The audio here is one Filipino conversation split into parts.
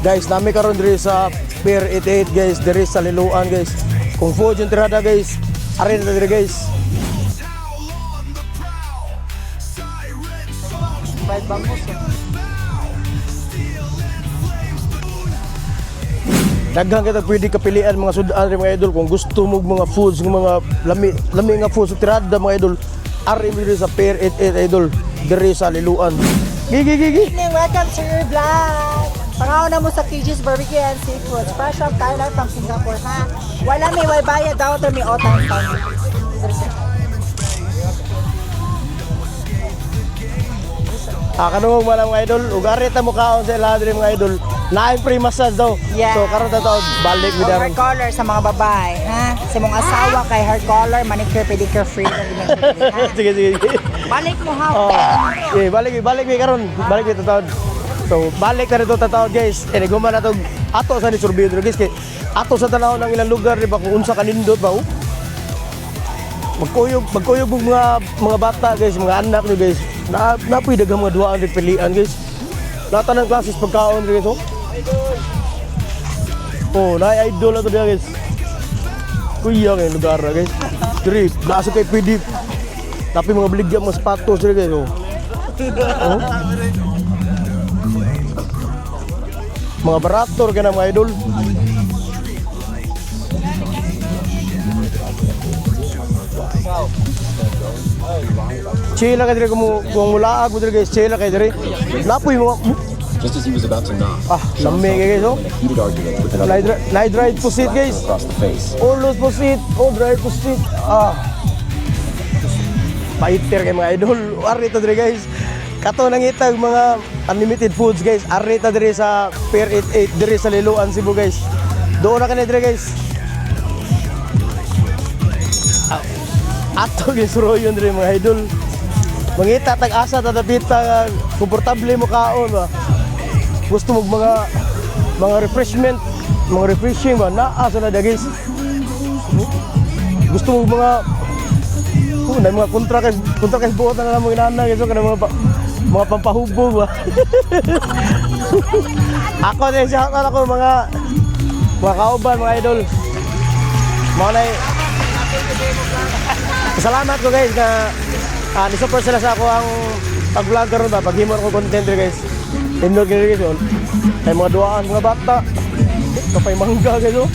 Guys, nami karon diri sa Pier 88 guys, diri sa Liloan guys. Kung food yung tirada guys, arin na diri guys. Bayad bangus. Daghang kita pwede kapilian mga sudan mga idol kung gusto mo mga foods, mga lami nga foods tirada mga idol. Ari mo diri sa Pier 88 idol, diri sa Liloan. Gigi. Welcome to your vlog. Pangaw na mo sa KG's Barbecue and Seafood. Fresh from Thailand from Singapore, ha? Wala may bayad daw to may otang time. Kanong mga idol, ugari ta mo kaon sa ilaha diri mga idol. Naay free massage daw. Yeah. So karon ta balik with Hair color sa mga babae, ha? Sa mong asawa kay hair color, manicure, pedicure free na ha? sige. Balik mo ha. Balik mi karon. Balik mi tatawd. So balik na rito tatawd guys. Guman na to ato sa ni Surbido guys kay ato sa tanaw ng ilang lugar di ba kung unsa kanindot ba oh. Magkuyog mga bata guys, mga anak ni guys. Napoy daghang mga duaan rin pilian guys. Lahat ng klases pagkaon guys oh. Oh, na-idol na to diya guys. Kuya kay lugar guys. Diri, nasa kay pwede. Tapi mga beligya mga sapatos diri guys oh. Oh. Mga barator ka na mga idol. Chila ka diri kung mulaag mo diri guys, chila ka diri. Napoy mo. Just as he was about to knock, Lami guys oh. heated argument with another Night ride po seat guys. across the face. Ulos po seat. Oh, drive po seat. Fighter kay mga idol. Arita diri guys. Kato nang itag mga unlimited foods guys. Arita diri sa Pier 88 diri sa Liloan, Cebu guys. Doon na kanina diri guys. Ato guys royon diri mga idol. Mangita tag asa tatapita nga komportable mo kaon ba. Gusto mo mga refreshment, mga refreshing ba naa sa na guys. Gusto mo mga kontra kay buot na lang mo inana guys kana mga pampahubog ba. Ako din shout out ako mga kauban mga idol. Mga salamat ko guys na ni-support sila sa ako ang pag-vlog karon ba, paghimo ko content guys. Indot guys yun. Ay mga duaan, mga bata. Kapay mangga guys oh.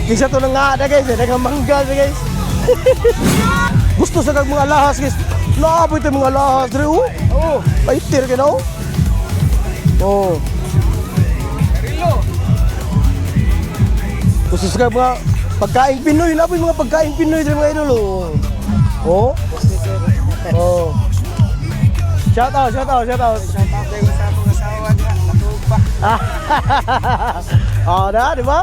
Kisa to nang nga guys, dagang mangga guys. Gusto sa kag mga lahas guys. Naaboy tayo mga lahas dre oh. Oh, paitir ka na oh. Oh. Gusto sa kag mga pagkain Pinoy, napoy mga pagkain Pinoy dre mga idol oh. Oh. Oh. Shout out. Shout out kayo sa mga asawa nga, natuog pa. Di ba?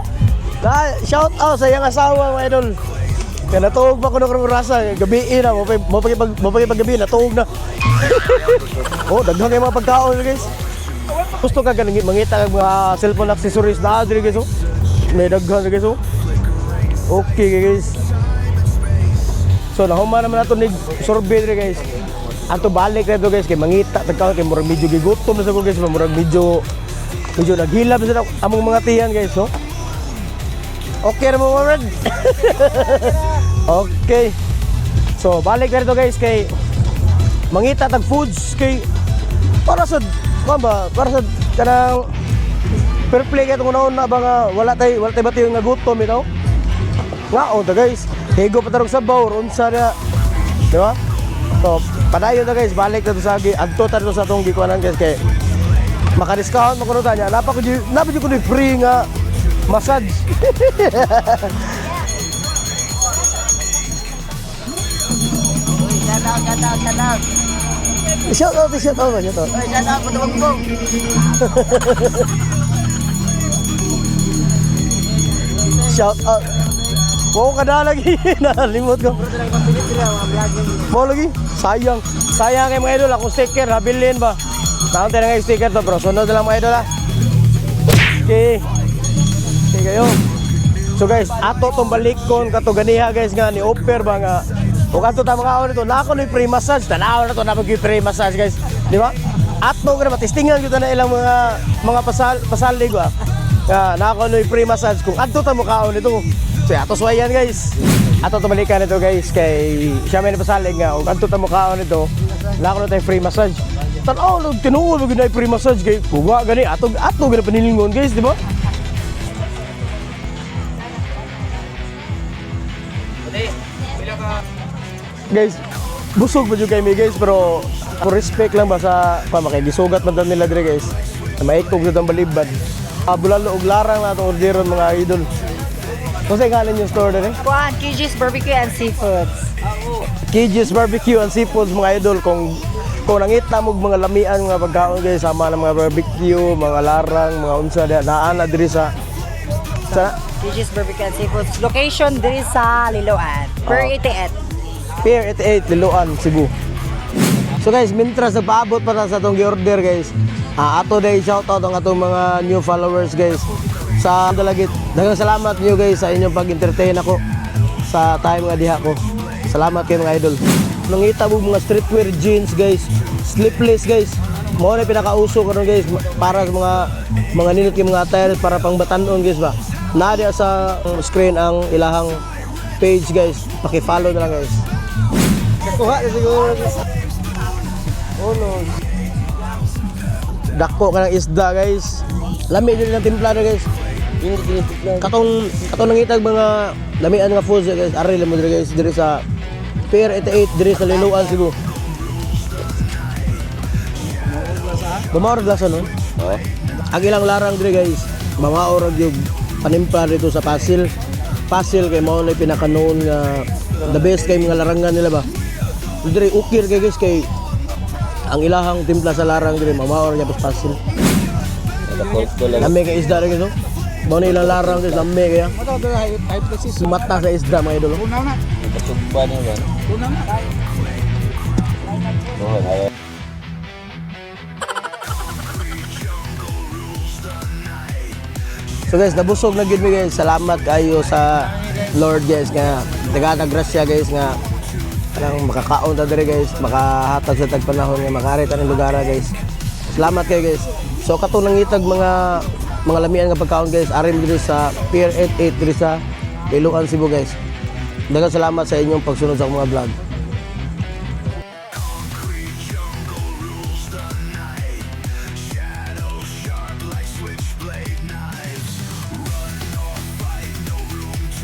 Shout out sa iyang asawa mga idol. Kaya natuog pa ko ng rasa, gabi na, mapagipagabi, natuog na. Oh, daghang kayo mga pagkaon guys. Gusto ka ganun, mangita kag mga cellphone accessories na diri guys oh. May daghang guys oh. Okay guys. So nahuman naman nato ni Survey diri guys. Ato balik na ito guys kay mangita tagkaon kay murag medyo gigutom na sa guys, murag medyo naghilab sa among mga tiyan guys so. Okay na mo mga Okay. So balik na ito guys kay mangita tag foods kay para sa kanang fair play kay itong una ba nga wala tay batiyo nga gutom ito. Nga ta guys. Higo pa tarong sabaw unsa na. Di ba? So, padayon na guys, balik na to sa adto ta sa atong gikuanan guys kay maka-discount mo kuno ta nya. Napako ko ni free nga massage. Ganaw. Shout out. Shout out po tuwag. Shout out. Wow kada lagi nalimot ko. Mau lagi sayang kay mga idol ako sticker habilin ba. Naunta na nga sticker to bro. Sunod na lang mga idol ha. Okay kayo. So guys, ato tong balikon kato ganiha guys nga ni offer ba nga o kato ta mga nito na ako ni free massage tanaw na to na mag free massage guys, di ba? Ato ka na matistingan kita na ilang mga pasalig ba. Nakakunoy free massage kung adto ta mo kaon ito. So ato suwayan guys. Ato tumalikan ito guys kay siya may pasalig nga kung adto ta mo kaon ito. Nakakuno tay free massage. Tanaw lang tinuod mo ginay free massage kay kuha gani ato gani panilingon guys, di ba? Guys, busog pa jud kay mi guys pero ako respect lang ba sa makigisugat man nila dire guys. Maikog jud ang balibad. Bulalo og larang na itong orderon mga idol. Kasi ngalan yung store dire? Kuan, KG's Barbecue and Seafoods. KG's Barbecue and Seafoods mga idol. Kung nangita mo mga lamian mga pagkaon guys, sama ng mga barbecue, mga larang, mga unsa naana diri sa KG's Barbecue and Seafoods. Location diri sa Liloan. Per 88. Pier 88, Liloan, Cebu. So guys, mintras nagpaabot pa na sa itong gi-order guys. Ato day shoutout ang atong mga new followers guys. Sa dalagit, daghang salamat niyo guys sa inyong pag-entertain ako sa time nga diha ko. Salamat kayo mga idol. Nangita mo mga streetwear jeans guys, sleeveless guys. Mao na pinakauso karon guys para sa mga ninot kay mga attires para pang batanon guys ba. Nadia sa screen ang ilahang page guys. Paki-follow na lang guys. Kuha na siguro. Oh no. Dako ka ng isda guys. Lami din ng timpla na guys. Katong nangitag mga lamian nga foods guys. Ari lang mo diri guys diri sa Pier 88 diri sa Liloan Cebu. Bumaurag lasa no? Oo. Ang ilang larang diri guys. Mamaurag yung panimpla dito sa Pasil. Pasil kay mao na pinakanoon nga the best kay mga larangan nila ba. Diri ukir kay guys kay ang ilahang timpla sa larang diri mamaor niya pas Pasil. Lami kay isda rin guys. Mao na ilang larang guys lami kaya. Mata sa isda mga idol. Kachumba niya ba? So guys, nabusog na gid mi guys. Salamat kayo sa Lord guys nga naggrasya guys nga kanang makakaon ta diri guys, makahatag sa tagpanahon nga makari ta ning lugar guys. Salamat kayo guys. So katong nangitag mga lamian nga pagkaon guys, ari mi diri sa Pier 88 diri sa Liloan Cebu guys. Daghang salamat sa inyong pagsunod sa akong mga vlog.